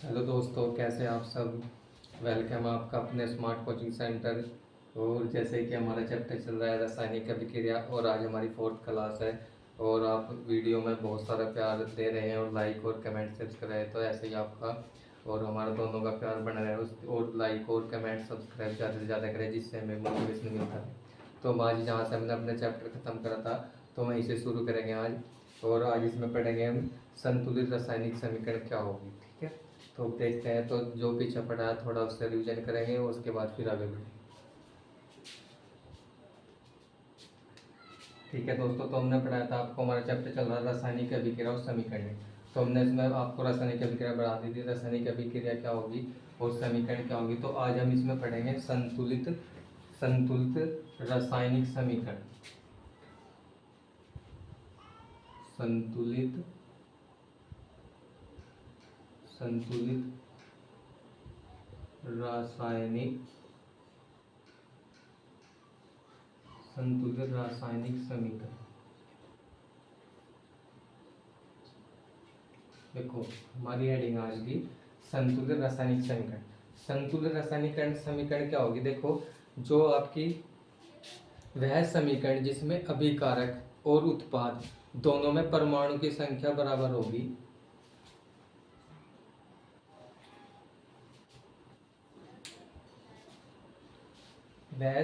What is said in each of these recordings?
Hello दोस्तों, कैसे हैं आप सब। वेलकम आपका अपने स्मार्ट कोचिंग सेंटर। और जैसे कि हमारा चैप्टर चल रहा है रासायनिक अभिक्रिया और आज हमारी फोर्थ क्लास है। और आप वीडियो में बहुत सारा प्यार दे रहे हैं और लाइक और कमेंट सब्सक्राइब, तो ऐसे ही आपका और हमारा दोनों का प्यार बना रहे और लाइक और कमेंट सब्सक्राइब ज़्यादा से ज़्यादा करें, जिससे हमें मोटिवेशन मिलता है। तो हम आज जहाँ से हमने अपने चैप्टर ख़त्म करा था, तो वहीं से शुरू करेंगे आज। और आज इसमें पढ़ेंगे हम संतुलित रासायनिक समीकरण क्या होगी। ठीक है, तो देखते हैं। तो जो पीछे पढ़ा है थोड़ा उससे रिवीजन करेंगे और उसके बाद फिर आगे बढ़ेंगे। ठीक है दोस्तों, तो हमने पढ़ाया था आपको, हमारा चैप्टर चल रहा है रासायनिक अभिक्रिया और समीकरण। तो हमने इसमें आपको रासायनिक अभिक्रिया बढ़ा दी थी, रासायनिक अभिक्रिया क्या होगी और समीकरण क्या होगी। तो आज हम इसमें पढ़ेंगे संतुलित संतुलित रासायनिक समीकरण। संतुलित संतुलित रासायनिक संतुलित रासायनिक समीकरण। देखो हमारी हेडिंग आज की संतुलित रासायनिक समीकरण। संतुलित रासायनिक समीकरण क्या होगी। देखो, जो आपकी वह समीकरण जिसमें अभिकारक और उत्पाद दोनों में परमाणु की संख्या बराबर होगी। वह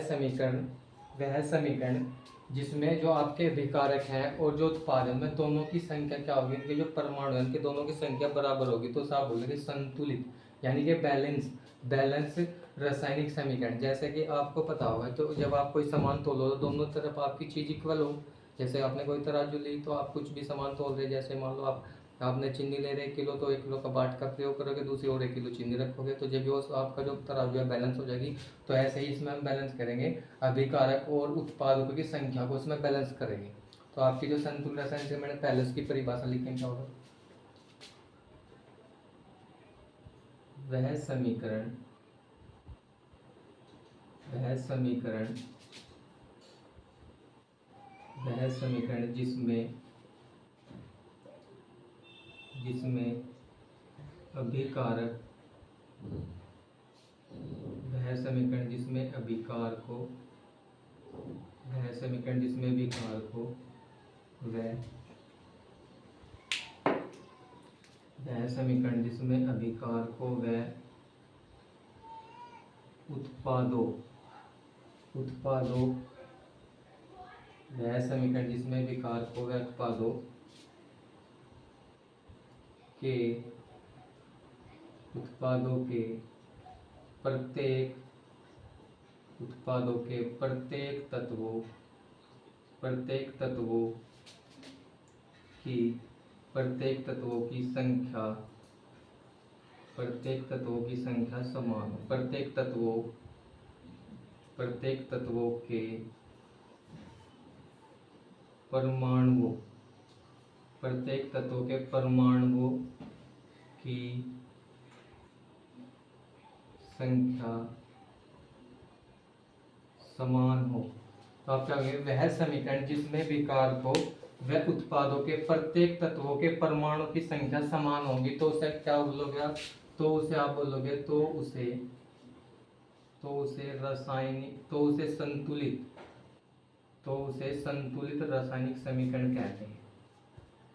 समीकरण जिसमें जो आपके अभिकारक हैं और जो उत्पाद है उनमें दोनों की संख्या क्या होगी, इनके जो परमाणु हैं उनके दोनों की संख्या बराबर होगी। तो साहब बोलेंगे संतुलित, यानी कि बैलेंस बैलेंस रासायनिक समीकरण। जैसे कि आपको पता होगा, तो जब आप कोई सामान तोलो तो दोनों तरफ आपकी चीज़ इक्वल हो। जैसे आपने कोई तराजू ली तो आप कुछ भी सामान तोल रहे, जैसे मान लो आपने चीनी ले रहे 1 किलो, तो 1 किलो का बाट का प्रयोग करोगे, दूसरी और 1 किलो चीनी रखोगे, तो जब वो आपका जो तराजू है बैलेंस हो जाएगी। तो ऐसे ही इसमें हम बैलेंस करेंगे, अभिकारक और उत्पादकों की संख्या को इसमें बैलेंस करेंगे। तो आपकी जो संतुलित रासायनिक समीकरण, पहले उसकी परिभाषा लिखेंगे क्या होगा। वह समीकरण वह समीकरण वह समीकरण जिसमें जिसमें अभिकारक वह समीकरण जिसमें अभिकार को वह समीकरण जिसमें अभिकार को वह वह समीकरण जिसमें अभिकार को वह उत्पादों उत्पादों वह समीकरण जिसमें विकार को वह उत्पादों के प्रत्येक तत्वों की संख्या समान हो। प्रत्येक तत्वों के परमाणुओं की संख्या समान हो। तो आप क्या कहेंगे, वह समीकरण जिसमें विकार को वह उत्पादों के प्रत्येक तत्वों के परमाणु की संख्या समान होगी। तो उसे क्या बोलोगे आप, तो उसे आप बोलोगे उसे संतुलित रासायनिक समीकरण कहते हैं।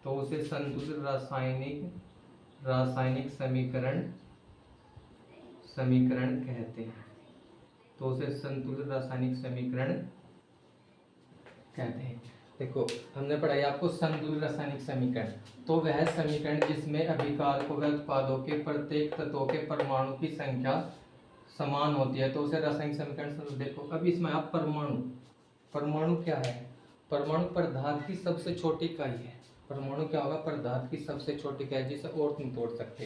तो उसे संतुलित रासायनिक समीकरण कहते हैं। तो उसे संतुलित रासायनिक समीकरण कहते हैं। देखो, हमने पढ़ाई आपको संतुलित रासायनिक समीकरण। तो वह समीकरण जिसमें अभिकार को वह उत्पादों के प्रत्येक तत्वों के परमाणु की संख्या समान होती है, तो उसे रासायनिक समीकरण। देखो, अब इसमें आप परमाणु क्या है। परमाणु पदार्थ की सबसे छोटी इकाई है। परमाणु क्या होगा, पदार्थ की सबसे छोटी इकाई, जिसे और तुम तोड़ सकते।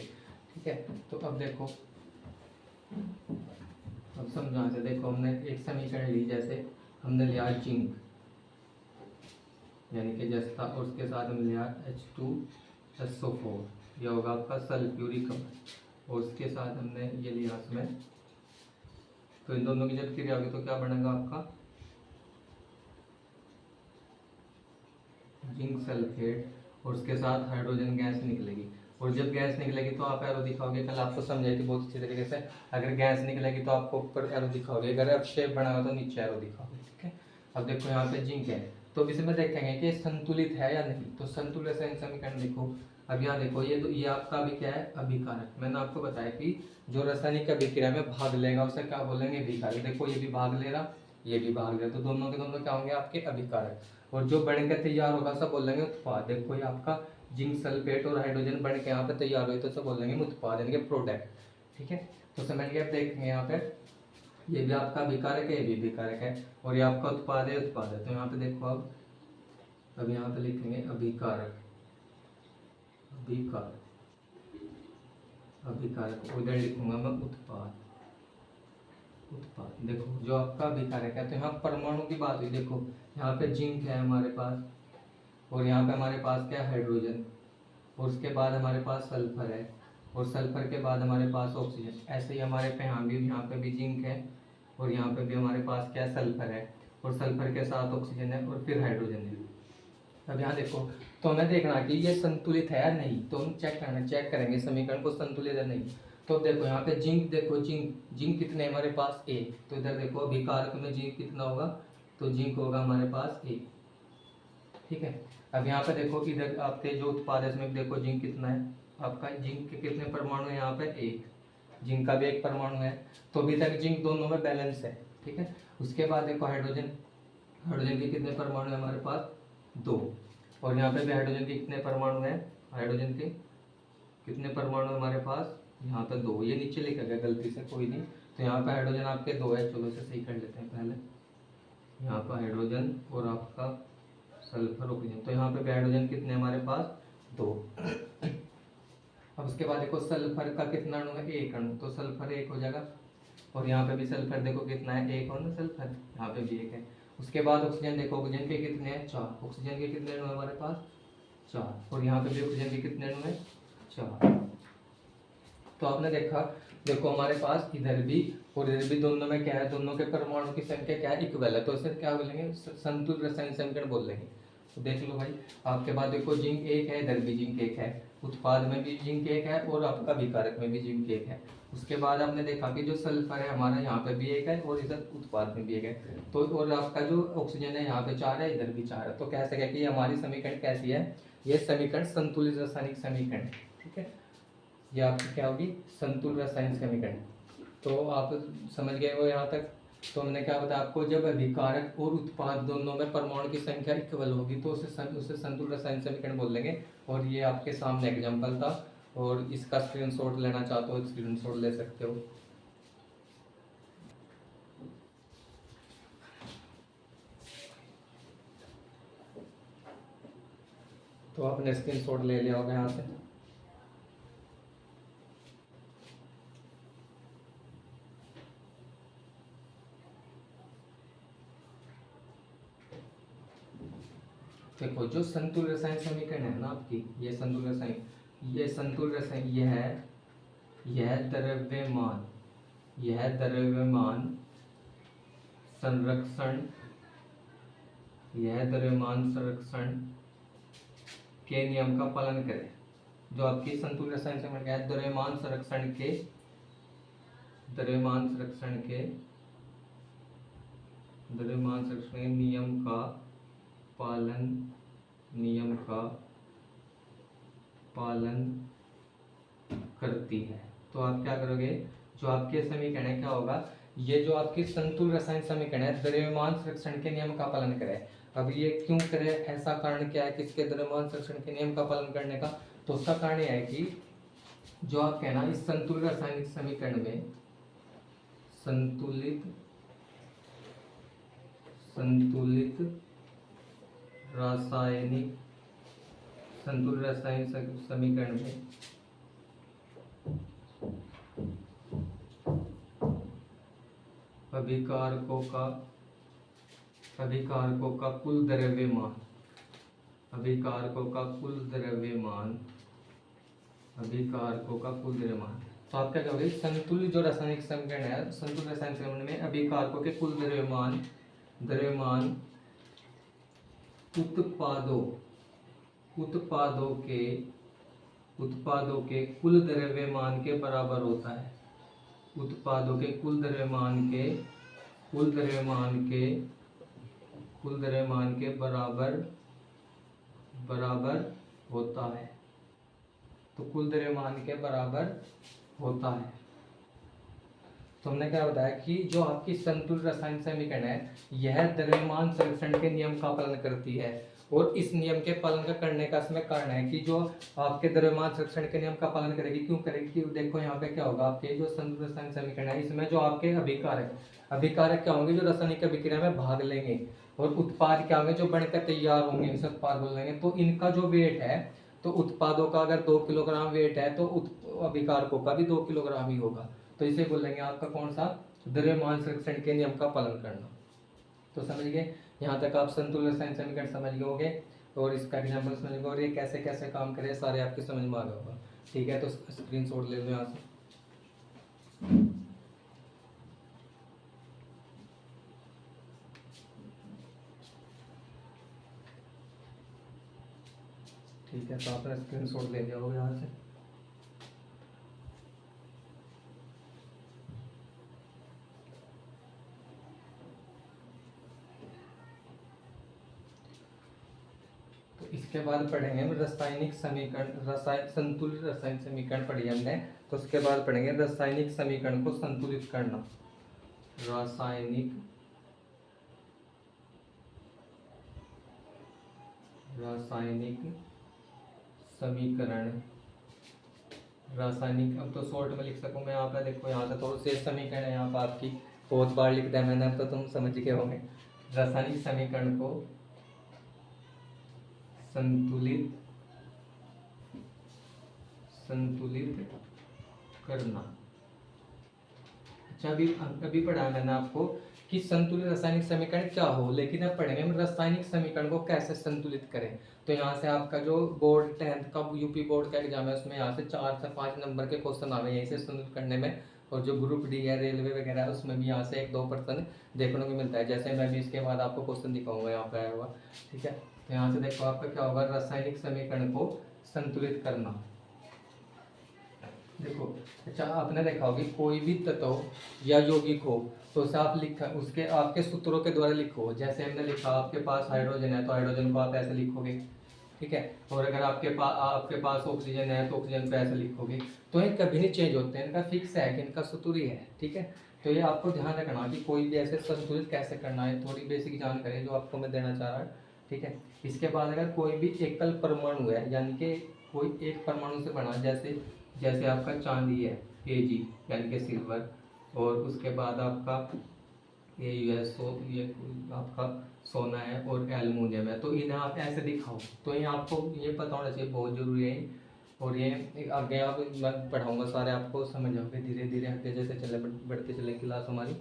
ठीक है, तो अब देखो, अब समझा से देखो, हमने एक समीकरण ली, जैसे हमने लिया जिंक यानी कि जस्ता, और उसके साथ हमने लिया H2SO4, यह होगा आपका सल्फ्यूरिक अम्ल, और उसके साथ हमने ये लिया इसमें। तो इन दोनों की जब क्रिया होगी तो क्या बनेगा आपका जिंक सल्फेट, और उसके साथ हाइड्रोजन गैस निकलेगी। और जब गैस निकलेगी तो आप एरो दिखाओगे, कल आपको समझाई थी बहुत अच्छी तरीके से। अगर गैस निकलेगी तो आपको ऊपर एरो दिखाओगे, अगर अब शेप बना हुआ तो नीचे एरो दिखाओगे, ठीक है। अब देखो यहाँ पे जिंक है, तो अब इसमें देखेंगे कि संतुलित है या नहीं। तो संतुलित समीकरण देखो, अब यहाँ देखो ये आपका भी क्या है, अभिकारक। मैंने आपको बताया कि जो रासायनिक अभिक्रिया में भाग लेगा उसे क्या बोलेंगे, अभिकारक। देखो ये भी भाग ले रहा, ये भी भाग ले रहा, तो दोनों के दोनों क्या होंगे आपके अभिकारक। और जो बन के तैयार होगा सब बोलेंगे उत्पाद। देखो ये आपका जिंक सल्फेट और हाइड्रोजन बन के यहाँ पे तैयार हुए तो सब बोलेंगे उत्पाद, यानी कि प्रोडक्ट, ठीक है। तो समझ गए, आप देखेंगे यहाँ पे ये भी आपका अभिकारक है, ये भी अभिकारक है, और ये आपका उत्पाद है, उत्पाद है। तो यहाँ पे देखो अब यहाँ पे लिखेंगे अभिकारक, अभिकारक, अभिकारक, उधर लिखूंगा मैं उत्पाद, उत्पाद। देखो जो आपका अभिकारक है, तो यहाँ परमाणु की बात हुई। देखो यहाँ पे जिंक है हमारे पास, और यहाँ पे हमारे पास क्या है, हाइड्रोजन, और उसके बाद हमारे पास सल्फर है, और सल्फर के बाद हमारे पास ऑक्सीजन। ऐसे ही हमारे पे यहाँ पे भी जिंक है, और यहाँ पे भी हमारे पास क्या है, सल्फर है, और सल्फर के साथ ऑक्सीजन है, और फिर हाइड्रोजन है। अब यहाँ देखो, तो हमें देखना कि ये संतुलित है या नहीं, तो हम चेक करेंगे समीकरण को संतुलित है नहीं। तो देखो यहाँ पे जिंक, देखो जिंक कितने हमारे पास, ए। तो इधर देखो अभिकारक में जिंक कितना होगा, तो जिंक होगा हमारे पास ए, ठीक है। अब यहाँ पे देखो कि इधर आपके जो उत्पाद है इसमें देखो जिंक कितना है आपका, जिंक के कितने परमाणु है यहाँ पे, एक। जिंक का भी एक परमाणु है, तो अभी तक जिंक दोनों में बैलेंस है, ठीक है। उसके बाद देखो हाइड्रोजन, हाइड्रोजन के कितने परमाणु है हमारे पास, दो। और यहाँ पे भी हाइड्रोजन के कितने परमाणु है, हाइड्रोजन के कितने परमाणु हमारे पास, यहाँ पे दो। ये नीचे लिखा गया गलती से, कोई नहीं। तो यहाँ पे हाइड्रोजन आपके दो है, चलो इसे सही कर लेते हैं पहले। यहाँ पर हाइड्रोजन और आपका सल्फर ऑक्सीजन, तो यहाँ पे भी हाइड्रोजन कितने हमारे पास, दो। अब उसके बाद देखो सल्फर का कितना अणु है, एक अणु, तो सल्फर एक हो जाएगा। और यहाँ पे भी सल्फर देखो कितना है, एक हो ना सल्फर, यहाँ पे भी एक है। उसके बाद ऑक्सीजन देखो, ऑक्सीजन के कितने हैं, चार। ऑक्सीजन के कितने अणु है हमारे पास, चार। और यहाँ पे भी ऑक्सीजन के कितने अणु है, चार। तो आपने देखा, देखो हमारे पास इधर भी और इधर भी दोनों में क्या है, दोनों के परमाणु की संख्या क्या है, इक्वल है। तो इसे क्या बोलेंगे, संतुलित रासायनिक समीकरण बोल लेंगे। तो देख लो भाई, आपके पास देखो जिंक एक है, इधर भी जिंक एक है, उत्पाद में भी जिंक एक है, और आपका अभिकारक में भी जिंक एक है। उसके बाद आपने देखा कि जो सल्फर है हमारा यहाँ पे भी एक है, और इधर उत्पाद में भी एक है। तो और आपका जो ऑक्सीजन है यहाँ पे चार है, इधर भी चार है। तो कह सके कि हमारी समीकरण कैसी है, ये समीकरण संतुलित रासायनिक समीकरण है, ठीक है। ये आपकी क्या होगी, संतुलित रासायनिक समीकरण। तो आप समझ गए हो यहाँ तक। तो हमने क्या बताया आपको, जब अभिकारक और उत्पाद दोनों में परमाणु की संख्या इक्वल होगी तो उसे संतुलित रासायनिक समीकरण बोल देंगे। और ये आपके सामने एग्जांपल था, और इसका स्क्रीनशॉट लेना चाहते हो स्क्रीनशॉट ले सकते हो। तो आपने स्क्रीनशॉट ले लिया होगा यहाँ से। देखो जो संतुलित रासायनिक समीकरण है ना आपकी, ये संतुलित रासायनिक, ये संतुलित रासायनिक, यह द्रव्यमान, यह द्रव्यमान संरक्षण, यह द्रव्यमान संरक्षण के नियम का पालन करे। जो आपकी संतुलित रासायनिक समीकरण है, द्रव्यमान संरक्षण के, द्रव्यमान संरक्षण के, द्रव्यमान संरक्षण नियम का पालन, नियम का पालन करती है। तो आप क्या करोगे, जो आपके समीकरण है क्या होगा, ये जो आपकी संतुलित रासायनिक समीकरण है, द्रव्यमान संरक्षण के नियम का पालन करे। अब ये क्यों करे, ऐसा कारण क्या है किसके द्रव्यमान संरक्षण के नियम का पालन करने का। तो उसका कारण यह है कि जो आप कहना इस संतुलित रासायनिक समीकरण में, संतुलित रासायनिक, संतुलित रासायनिक समीकरण में अभिकारकों का कुल द्रव्यमान, अभिकारकों का कुल द्रव्यमान, अभिकारकों का कुल द्रव्यमान। तो आप क्या कहोगे, संतुलित जो रासायनिक समीकरण है, संतुलित रासायनिक समीकरण में अभिकारकों के कुल द्रव्यमान, द्रव्यमान उत्पादों के उत्पादों के कुल द्रव्यमान के बराबर होता है। उत्पादों के कुल द्रव्यमान के कुल द्रव्यमान के कुल द्रव्यमान के बराबर बराबर होता है। तो कुल द्रव्यमान के बराबर होता है। तो हमने क्या बताया कि जो आपकी संतुलित रासायनिक समीकरण है यह द्रव्यमान संरक्षण के नियम का पालन करती है। और इस नियम के पालन का करने का इसमें कारण है कि जो आपके द्रव्यमान संरक्षण के नियम का पालन करेगी। क्यों करेगी? कि देखो यहाँ पे क्या होगा, आपके जो संतुलित रासायनिक समीकरण है इसमें जो आपके अभिकारक क्या होंगे, जो रासायनिक अभिक्रिया में भाग लेंगे, और उत्पाद क्या होंगे, जो बनकर तैयार होंगे, इसे उत्पाद बोल लेंगे। तो इनका जो वेट है, तो उत्पादों का अगर 2 किलोग्राम वेट है तो अभिकारकों का भी 2 किलोग्राम ही होगा। तो इसे बोलेंगे आपका कौन सा, द्रव्यमान संरक्षण के नियम का पालन करना। तो समझ गए, यहाँ तक आप संतुलित रासायनिक समीकरण समझ गए होंगे और इसका एग्जाम्पल समझ गए, और ये कैसे कैसे काम करे सारे आपके समझ में आ गया होगा। ठीक है, तो स्क्रीनशॉट ले लो यहाँ से। ठीक है, तो आपने स्क्रीनशॉट ले लिया होगा यहाँ से। इसके बाद पढ़ेंगे हम रासायनिक समीकरण, संतुलित रासायनिक समीकरण पढ़ी हमने। तो उसके बाद पढ़ेंगे रासायनिक समीकरण को संतुलित करना। रासायनिक समीकरण, रासायनिक, अब तो शॉर्ट में लिख सकूं मैं यहाँ पे। देखो यहाँ से थोड़े से समीकरण है यहाँ पर आपकी बहुत बार लिख दिया मैंने, अब तो तुम समझ गए होंगे। रासायनिक समीकरण को संतुलित करना। अच्छा, अभी पढ़ा मैंने आपको कि संतुलित रासायनिक समीकरण क्या हो, लेकिन अब पढ़ेंगे हम रासायनिक समीकरण को कैसे संतुलित करें। तो यहाँ से आपका जो बोर्ड 10th का यूपी बोर्ड का एग्जाम है उसमें यहाँ से 4 से 5 नंबर के क्वेश्चन आ रहे हैं यहीं से संतुलित करने में। और जो ग्रुप डी है, रेलवे वगैरह है, उसमें भी यहाँ से 1-2% देखने को मिलता है। जैसे मैं भी इसके बाद आपको क्वेश्चन दिखाऊंगा यहाँ पे आया हुआ। ठीक है, तो यहाँ से देखो आपका क्या होगा, रासायनिक समीकरण को संतुलित करना। देखो, अच्छा आपने देखा होगा कोई भी तत्व या यौगिक हो तो उसे आप लिखा उसके आपके सूत्रों के द्वारा लिखो। जैसे हमने लिखा आपके पास हाइड्रोजन है तो हाइड्रोजन को आप ऐसे लिखोगे। ठीक है, और अगर आपके पास ऑक्सीजन है तो ऑक्सीजन पे ऐसे लिखोगे। तो ये कभी नहीं चेंज होते हैं, इनका फिक्स है कि इनका सूत्र ही है। ठीक है, तो ये आपको ध्यान रखना कि कोई भी ऐसे संतुलित कैसे करना है, थोड़ी बेसिक जानकारी जो आपको मैं देना चाह रहा हूँ। ठीक है, इसके बाद अगर कोई भी एकल परमाणु है, यानी कि कोई एक परमाणु से बना, जैसे आपका चांदी है Ag यानी कि सिल्वर, और उसके बाद आपका ये आपका सोना है और एल्युमिनियम है, तो इन्हें आप ऐसे दिखाओ। तो ये आपको ये पता होना चाहिए, बहुत जरूरी है। और ये आगे आप मैं पढ़ाऊंगा सारे आपको समझ आओगे धीरे धीरे आगे जैसे चले बढ़ते चले क्लास हमारी।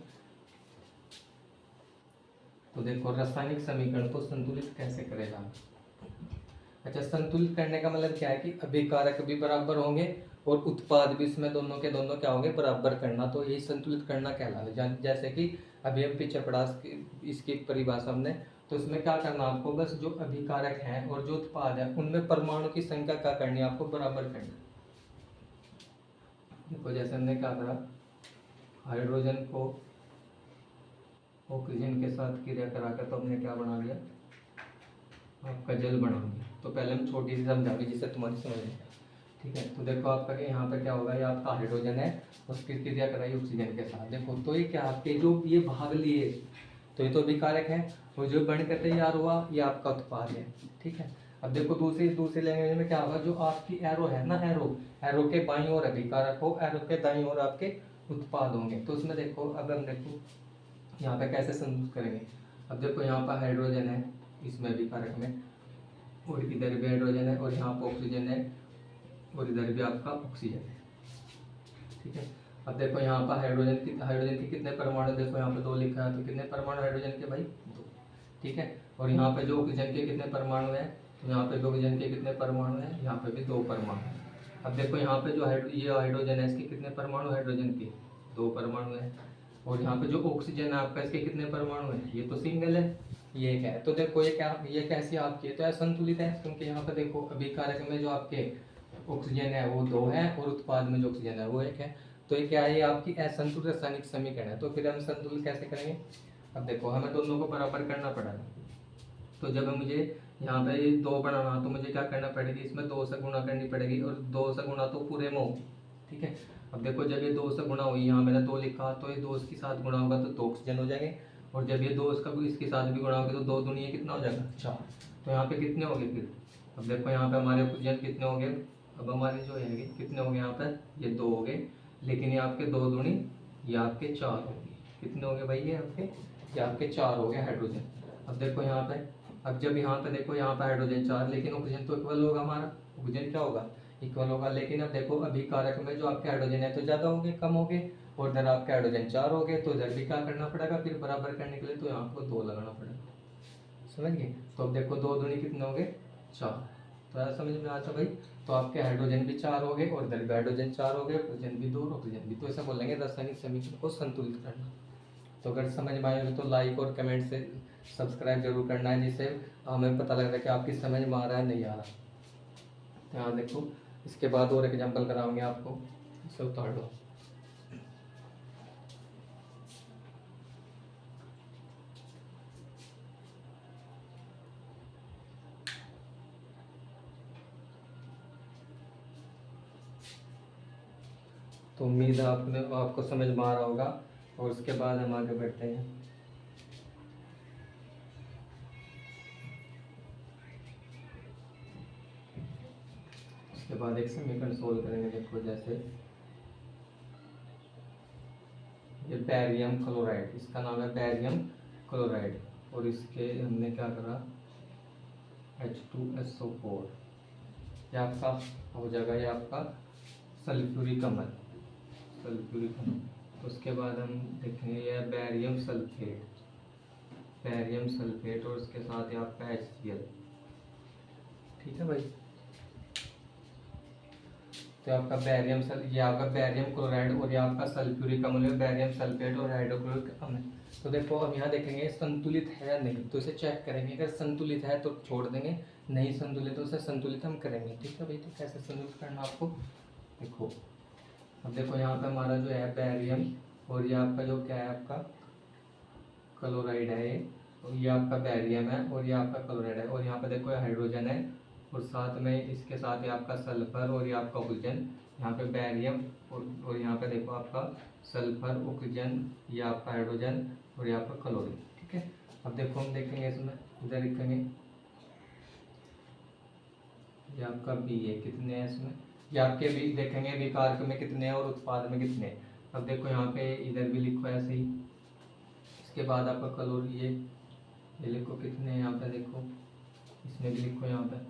तो देखो रासायनिक समीकरण को संतुलित कैसे करेगा। अच्छा, संतुलित करने का मतलब क्या है कि अभिकारक भी बराबर होंगे और उत्पाद भी इसमें दोनों के दोनों क्या होंगे, बराबर करना। तो यही संतुलित करना कहलाता है। जैसे कि अभी हम पीछे पढ़ा इसकी परिभाषा हमने, तो इसमें क्या करना आपको, बस जो अभिकारक हैं और जो उत्पाद है उनमें परमाणु की संख्या क्या करनी है, आपको बराबर करनी। देखो जैसे हमने क्या करा, हाइड्रोजन को ऑक्सीजन के साथ क्रिया करा कर तो हमने क्या बना लिया, आपका जल बना दिया। तो पहले हम छोटी सी समझाएंगे जिससे तुम्हारी समझ में। ठीक है, तो देखो आपका यहाँ पर क्या होगा, ये आपका हाइड्रोजन है, उसकी क्रिया कराई ऑक्सीजन के साथ। देखो तो ये क्या आपके जो ये भाग लिए तो ये तो अभिकारक है, और जो बनकर तैयार हुआ ये आपका उत्पाद है। ठीक है, अब देखो दूसरी लैंग्वेज में क्या होगा, जो आपकी एरो है ना, एरो के बाईं ओर अभिकारक हो, एरो के दाईं ओर आपके उत्पाद होंगे। तो उसमें देखो अब हम देखो यहाँ पे कैसे संतुलित करेंगे। अब देखो यहाँ पर हाइड्रोजन है इसमें अभिकारक में, और इधर भी हाइड्रोजन है, और यहाँ पर ऑक्सीजन है, और इधर भी आपका ऑक्सीजन है। ठीक है, अब देखो यहाँ पर हाइड्रोजन के कितने परमाणु, देखो यहाँ पे 2 लिखा है, तो कितने परमाणु हाइड्रोजन के भाई, 2। ठीक है, और यहाँ पे जो ऑक्सीजन के कितने परमाणु हैं, तो यहाँ पे भी ऑक्सीजन के कितने परमाणु हैं, यहाँ पे भी 2 परमाणु हैं। अब देखो यहाँ पे जो ये हाइड्रोजन है इसके कितने परमाणु, हाइड्रोजन के 2 परमाणु हैं। और यहाँ पे जो ऑक्सीजन है आपका इसके कितने परमाणु हैं, ये तो सिंगल है, ये एक है। तो देखो ये कैसी आपकी है, तो यह संतुलित है, क्योंकि यहाँ पे देखो अभिकारक में जो आपके ऑक्सीजन है वो 2 है और उत्पाद में जो ऑक्सीजन है वो 1 है। तो ये क्या है, ये आपकी असंतुलित रासायनिक समीकरण है। तो फिर हम संतुलित कैसे करेंगे? अब देखो हमें दोनों को बराबर करना पड़ेगा। तो जब मुझे यहाँ पे ये 2 बनाना तो मुझे क्या करना पड़ेगी, इसमें 2 से गुणा करनी पड़ेगी और 2 से गुणा तो पूरे में होगी, ठीक है। अब देखो जब ये 2 से गुणा हुई, यहाँ मैंने 2 लिखा, तो ये 2 इसके साथ गुणा होगा तो 2 ऑक्सीजन हो जाएंगे। और जब ये 2 इसके साथ भी गुणा होगी तो 2 दूनी ये कितना हो जाएगा 4। तो यहाँ पे कितने हो गए फिर? अब देखो यहाँ पे हमारे ऑक्सीजन कितने हो गए, अब हमारे जो है कितने हो गए यहाँ पर, ये 2 हो गए, लेकिन ये आपके 2 दूनी ये आपके 4 हो गए। कितने हो गए भाई ये आपके 4 हो गए हाइड्रोजन। अब देखो यहाँ पे, अब जब यहाँ पे देखो यहाँ पे हाइड्रोजन 4, लेकिन ऑक्सीजन तो इक्वल होगा, हमारा ऑक्सीजन क्या होगा इक्वल होगा। लेकिन अब देखो अभिकारक में जो आपके हाइड्रोजन है तो ज़्यादा हो गए, कम हो गए, और इधर आपके हाइड्रोजन 4 हो गए, तो इधर भी क्या करना पड़ेगा फिर बराबर करने के लिए, तो यहाँ को 2 लगाना पड़ेगा, समझ गए। तो अब देखो 2 दूनी कितने हो गए 4। तो ऐसा समझ में आता भाई। तो आपके हाइड्रोजन भी 4 हो गए और इधर भी हाइड्रोजन 4 हो गए, ऑक्सीजन भी 2 और ऑक्सीजन भी। तो ऐसा बोलेंगे रासायनिक समीकरण को संतुलित करना। तो अगर समझ में आए तो लाइक और कमेंट से सब्सक्राइब जरूर करना है, जिससे हमें पता लग रहा है कि आपकी समझ में आ रहा है नहीं आ रहा। तो यहाँ देखो इसके बाद और एग्जाम्पल कराऊंगे आपको, इसे उतार लो। तो उम्मीद है आपको समझ में आ रहा होगा, और उसके बाद हम आगे बढ़ते हैं। उसके बाद एक समीकरण सोल्व करेंगे। देखो जैसे ये बैरियम क्लोराइड, इसका नाम है बैरियम क्लोराइड, और इसके हमने क्या करा H2SO4, ये आपका हो जाएगा, ये आपका सल्फ्यूरिक अम्ल, सल्फ्यूरिक अम्ल। उसके बाद हम देखेंगे ये बैरियम सल्फेट, बैरियम सल्फेट, और उसके साथ ये आपका HCl, ठीक है भाई। तो आपका ये आपका बैरियम क्लोराइड और ये आपका सल्फ्यूरिक अम्ल, बैरियम सल्फेट और हाइड्रोक्लोरिक अम्ल। तो देखो अब यहाँ देखेंगे संतुलित है या नहीं, तो इसे चेक करेंगे। अगर संतुलित है तो छोड़ देंगे, नहीं संतुलित तो उसे संतुलित हम करेंगे, ठीक है भाई। तो कैसे संतुलित करना आपको देखो। अब देखो यहाँ पे हमारा जो है बैरियम, और ये आपका जो क्या है आपका क्लोराइड है ये, और ये आपका बैरियम है और ये आपका क्लोराइड है, और यहाँ पे देखो हाइड्रोजन है, और साथ में इसके साथ ये आपका सल्फर और ये आपका ऑक्सीजन। यहाँ पे बैरियम और यहाँ पे देखो आपका सल्फर, ऑक्सीजन, ये आपका हाइड्रोजन और ये आपका क्लोरीन, ठीक है। अब देखो हम देखेंगे इसमें, इधर लिखेंगे ये आपका बी है, कितने हैं इसमें, ये आपके भी देखेंगे विकारक में कितने हैं और उत्पाद में कितने हैं। अब देखो यहाँ पे इधर भी लिखो ऐसे ही। इसके बाद आपका कलोरी ये लिखो कितने हैं यहाँ पे, देखो इसमें भी लिखो यहाँ पे।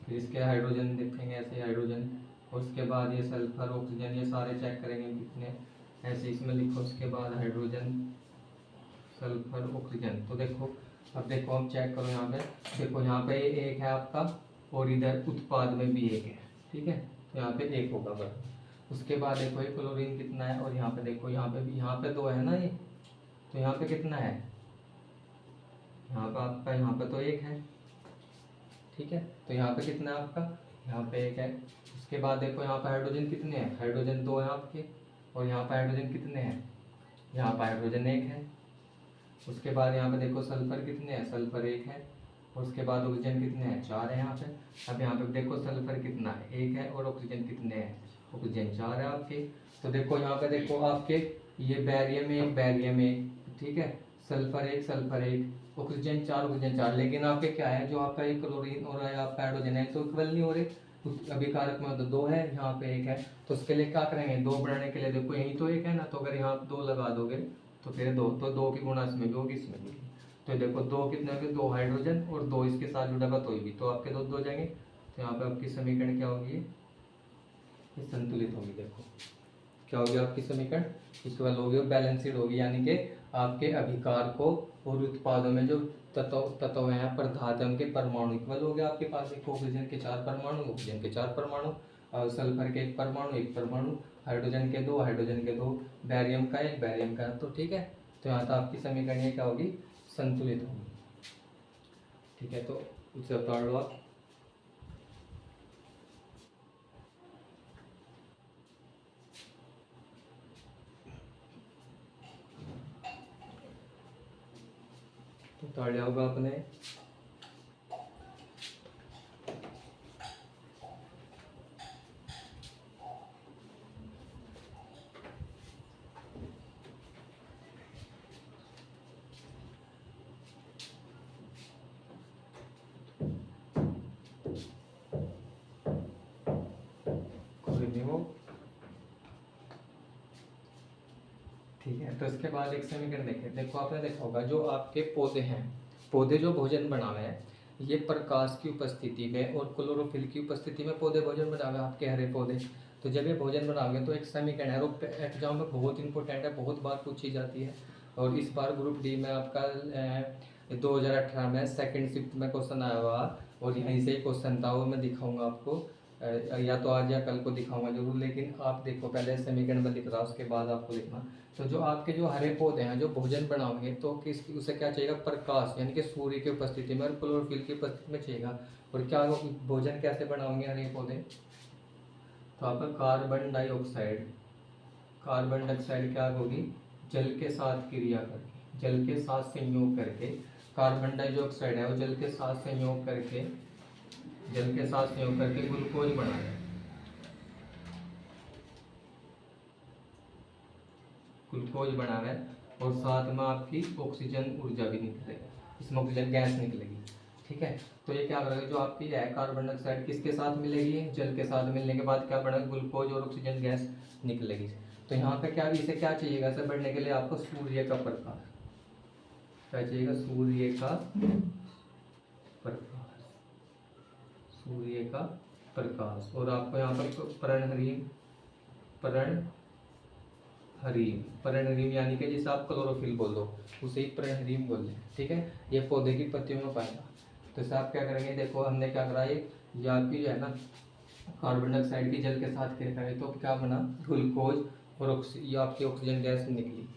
फिर इसके हाइड्रोजन देखेंगे ऐसे हाइड्रोजन, और उसके बाद ये सल्फर, ऑक्सीजन, ये सारे चेक करेंगे कितने, ऐसे इसमें लिखो। उसके बाद हाइड्रोजन, सल्फर, ऑक्सीजन। तो देखो अब देखो हम चेक करो यहाँ पे, देखो यहाँ पे एक है आपका और इधर उत्पाद में भी एक है, ठीक है। तो यहाँ पे एक होगा बराबर। उसके बाद देखो ये क्लोरीन कितना है, और यहाँ पे देखो यहाँ पे भी, यहाँ पे 2 है ना ये, तो यहाँ पे कितना है, यहाँ पे आपका यहाँ पे तो 1 है, ठीक है। तो यहाँ पे कितना है आपका, यहाँ पे 1 है। उसके बाद देखो यहाँ पे हाइड्रोजन कितने हैं, हाइड्रोजन 2 है आपके, और यहाँ पे हाइड्रोजन कितने हैं, यहाँ पे हाइड्रोजन 1 है। उसके बाद यहाँ पे देखो सल्फर कितने हैं, सल्फर 1 है। और उसके बाद ऑक्सीजन कितने हैं, 4 है यहाँ पे। अब यहाँ पे देखो सल्फर कितना है, 1 है, और ऑक्सीजन कितने हैं, ऑक्सीजन 4 है आपके। तो देखो यहाँ पे देखो आपके ये बैरियम 1, बैरियम 1, ठीक है, सल्फर 1, सल्फर 1, ऑक्सीजन 4, ऑक्सीजन 4। लेकिन आपके क्या है, जो आपका ये क्लोरीन और आपका हाइड्रोजन है तो इक्वल नहीं हो रहे, अभिकारक में तो 2 है, यहाँ पे 1 है। तो उसके लिए क्या करेंगे, 2 बढ़ाने के लिए देखो यहीं तो 1 है ना, तो अगर यहाँ 2 लगा दोगे तो फिर 2, तो 2 की गुणा इसमें भी होगी, इसमें भी। तो देखो 2 कितने होंगे, 2 हाइड्रोजन और 2 इसके साथ जुड़ेगा तो भी, तो आपके 2 हो जाएंगे। तो यहाँ पे आपकी समीकरण क्या होगी, ये संतुलित होगी। देखो क्या होगी आपकी समीकरण, इक्वल होगी और बैलेंस्ड होगी, यानी कि आपके अभिकार को और उत्पादों में जो तत्व हैं पदार्थ है उनके परमाणु इक्वल हो गए। आपके पास एक ऑक्सीजन के 4 परमाणु, ऑक्सीजन के 4 परमाणु, सल्फर के 1 परमाणु, 1 परमाणु, हाइड्रोजन के 2, हाइड्रोजन के 2, बैरियम का 1, बैरियम का। तो ठीक है, तो यहाँ तो आपकी समीकरण ये क्या होगी, संतुलित होगी, ठीक है। तो उसे उतार लो आप। पढ़ा होगा आपने। कोई नहीं वो ठीक है। तो इसके बाद एक समीकरण देखें। देखो आपने देखा होगा जो आपके पौधे हैं, पौधे जो भोजन बनावे हैं, ये प्रकाश की उपस्थिति में और क्लोरोफिल की उपस्थिति में पौधे भोजन बनावे, आपके हरे पौधे। तो जब ये भोजन बनाओगे तो एक समीकरण है, और एग्जाम में बहुत इंपॉर्टेंट है, बहुत बार पूछी जाती है। और इस बार ग्रुप डी में आपका 2018 में सेकंड शिफ्ट में क्वेश्चन आया हुआ, और यहीं से ही क्वेश्चन था, वो मैं दिखाऊंगा आपको, या तो आज या कल को दिखाऊंगा जरूर। लेकिन आप देखो पहले समीकरण में दिख रहा, उसके बाद आपको लिखना। तो जो आपके जो हरे पौधे हैं जो भोजन बनाओगे तो किस उसे क्या चाहिए, प्रकाश यानी कि सूर्य की उपस्थिति में और क्लोरोफिल की उपस्थिति में चाहिएगा। और क्या भोजन कैसे बनाओगे हरे पौधे, तो आपका कार्बन डाइऑक्साइड, कार्बन डाइऑक्साइड क्या होगी, जल के साथ क्रिया करके, जल के साथ संयोग करके, कार्बन डाइऑक्साइड है वो जल के साथ संयोग करके, जल के साथ संयोग करके ग्लूकोज बनाएगा, ग्लूकोज बनावे, और साथ में आपकी ऑक्सीजन ऊर्जा भी निकलेगी, इसमें ऑक्सीजन गैस निकलेगी। ठीक है। तो ये क्या करेगा, जो आपकी है कार्बन डाइऑक्साइड किसके साथ मिलेगी, जल के साथ मिलने के बाद क्या बनेगा, ग्लूकोज और ऑक्सीजन गैस निकलेगी। तो यहाँ पे क्या, इसे क्या चाहिएगा, इसे बढ़ने के लिए आपको सूर्य का प्रकाश, क्या चाहिएगा, सूर्य का प्रकाश, सूर्य का प्रकाश। और आपको यहाँ पर पर्णहरिम, पर्णहरिम यानी कि जिसे आप क्लोरोफिल बोल दो, उसे ही पर्णहरिम बोल दें। ठीक है। ये पौधे की पत्तियों में पाएगा। तो इसे आप क्या करेंगे, देखो हमने क्या करा, ये आपकी जो है ना कार्बन डाइऑक्साइड की जल के साथ क्या करें, तो क्या बना, ग्लूकोज और ये आपकी ऑक्सीजन गैस निकली।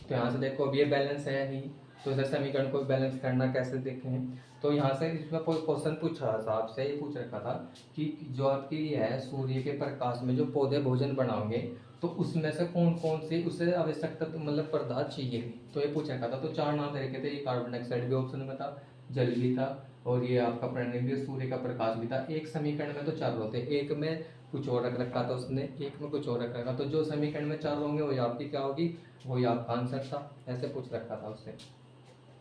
तो यहाँ से देखो अब ये बैलेंस है नहीं, तो इस समीकरण को बैलेंस करना कैसे देखें। तो यहाँ से इसमें कोई क्वेश्चन पूछ रहा था आपसे, ये पूछ रखा था कि जो आपकी है सूर्य के प्रकाश में जो पौधे भोजन बनाओगे तो उसमें से कौन कौन सी उसे आवश्यकता मतलब पदार्थ चाहिए। तो ये पूछ रखा था। तो 4 नाम दे रखे थे, ये कार्बन डाइऑक्साइड भी ऑप्शन में था, जल भी था, और ये आपका प्राणवायु भी, सूर्य का प्रकाश भी था। एक समीकरण में तो 4 होते, एक में कुछ और रख रखा था उसने, एक में कुछ और रख रखा। तो जो समीकरण में 4 होंगे वही आपकी क्या होगी, वही आपका आंसर था, ऐसे पूछ रखा था उससे।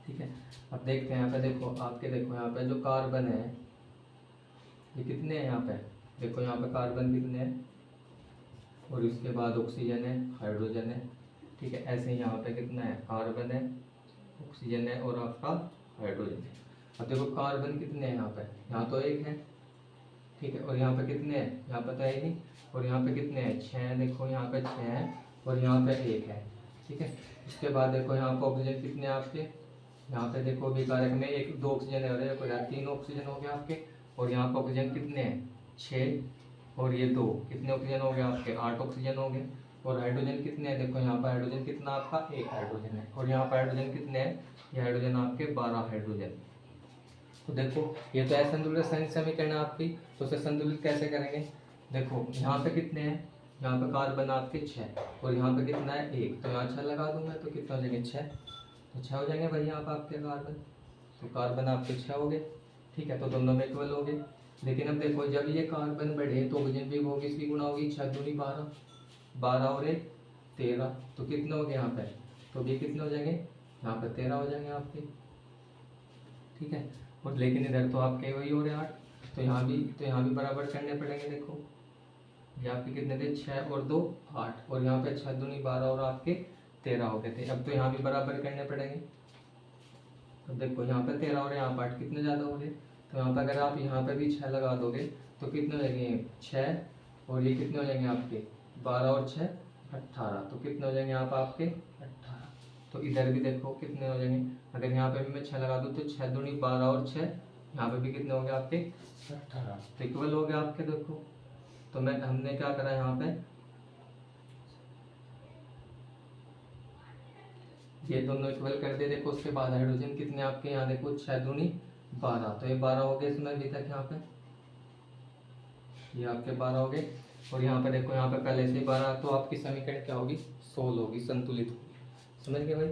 ठीक है। अब देखते हैं यहाँ पे, देखो आपके, देखो यहाँ पे जो कार्बन है ये कितने हैं यहाँ पे, देखो यहाँ पे कार्बन कितने हैं, और इसके बाद ऑक्सीजन है, हाइड्रोजन है। ठीक है। ऐसे ही यहाँ पे कितना है, कार्बन है, ऑक्सीजन है और आपका हाइड्रोजन है। अब देखो कार्बन कितने हैं यहाँ पे, यहाँ तो एक है। ठीक है। और यहाँ पे कितने हैं, यहाँ पे तो है नहीं। और यहाँ पे कितने हैं, 6, देखो यहाँ पे 6 है और यहाँ पे 1 है। ठीक है। इसके बाद देखो यहाँ पे ऑक्सीजन कितने हैं आपके, यहाँ पे देखो विकारक में 1 2 ऑक्सीजन है, 3 ऑक्सीजन हो गए आपके। और यहाँ पे ऑक्सीजन कितने हैं, 6, और ये 2, कितने ऑक्सीजन हो गए आपके, 8 ऑक्सीजन हो गए। और हाइड्रोजन कितने हैं, देखो यहाँ पर हाइड्रोजन कितना आपका, 1 हाइड्रोजन है। और यहाँ पर हाइड्रोजन कितने हैं, ये हाइड्रोजन आपके 12 हाइड्रोजन। तो देखो ये तो है संतुलित समीकरण है आपकी। तो उसे संतुलित कैसे करेंगे, देखो यहाँ पे कितने हैं, यहाँ पे कार्बन आपके 6 और यहाँ पे कितना है 1, तो यहाँ 6 लगा दूंगा तो कितना हो जाएंगे 6, तो 6 हो जाएंगे भाई यहाँ पे आपके कार्बन। तो कार्बन आपके 6 हो गए। ठीक है। तो दोनों में इक्वल हो गए। लेकिन अब देखो जब ये कार्बन बढ़े तो ऑक्सीजन भी होगी, इसकी गुणा होगी, 6 दूनी 12, 12 और 1 13, तो कितने हो गए यहाँ पे, तो ये कितने हो जाएंगे, यहाँ पे 13 हो जाएंगे आपके। ठीक है। और लेकिन इधर तो आपके वही हो रहे 8, तो यहाँ भी बराबर करने पड़ेंगे। देखो ये आपके कितने थे, 6 और 2 8, और यहाँ पे 6 दूनी 12 और आपके 13 हो गए थे। अब तो यहाँ भी बराबर करने पड़ेंगे। अब देखो यहाँ पे 13 और यहाँ पर 8 कितने ज़्यादा हो गए, तो यहाँ पर अगर आप यहाँ पे भी 6 लगा दोगे तो कितने हो जाएंगे 6, और ये कितने हो जाएंगे आपके 12 और 6 18, तो कितने हो जाएंगे यहाँ पर आपके 18। तो इधर भी देखो कितने हो जाएंगे, अगर यहाँ पे भी मैं 6 लगा दूँ तो 6 दूनी 12 और 6, यहाँ पे भी कितने हो गए आपके 18, तो इक्वल हो गया आपके। देखो तो हमने क्या करा यहाँ पे, ये दोनों इक्वल कर दे। देखो उसके बाद हाइड्रोजन कितने आपके यहाँ, देखो 6 दूनी 12, तो ये 12 हो गए इसमें अभी तक, यहाँ पे ये आपके 12 हो गए। और यहाँ पे देखो यहाँ पे पहले से 12, तो आपकी समीकरण क्या होगी, 16 होगी, संतुलित होगी। समझ गए भाई।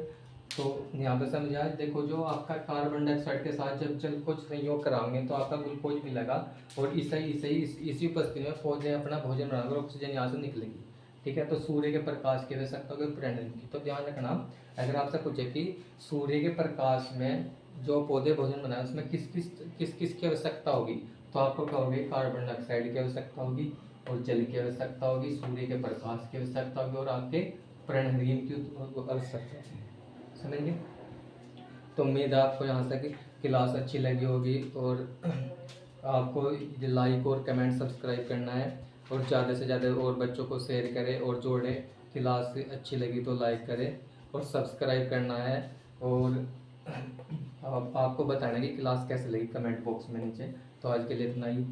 तो यहाँ पे समझा, देखो जो आपका कार्बन डाइऑक्साइड के साथ जब जल को संयोग कराओगे तो आपका ग्लूकोज मिलेगा, और इसी उपस्थिति में पौधे अपना भोजन बनाकर ऑक्सीजन यहाँ से निकलेगी। ठीक है, तो सूर्य के प्रकाश की आवश्यकता होगी प्रेरणा की। तो ध्यान रखना, अगर आपसे पूछे कि सूर्य के प्रकाश में जो पौधे भोजन बनाए उसमें किस किस की आवश्यकता होगी, तो आपको कहोगे कार्बन डाइऑक्साइड की आवश्यकता होगी, और जल की आवश्यकता होगी, सूर्य के प्रकाश की आवश्यकता होगी, और आपके प्रणहरीम की आवश्यकता होगी। समझेंगे? तो उम्मीद है आपको यहाँ तक क्लास अच्छी लगी होगी, और आपको लाइक और कमेंट सब्सक्राइब करना है, और ज़्यादा से ज़्यादा और बच्चों को शेयर करें और जोड़ें। क्लास अच्छी लगी तो लाइक करें और सब्सक्राइब करना है, और आपको बताना है कि क्लास कैसे लगी कमेंट बॉक्स में नीचे। तो आज के लिए इतना ही।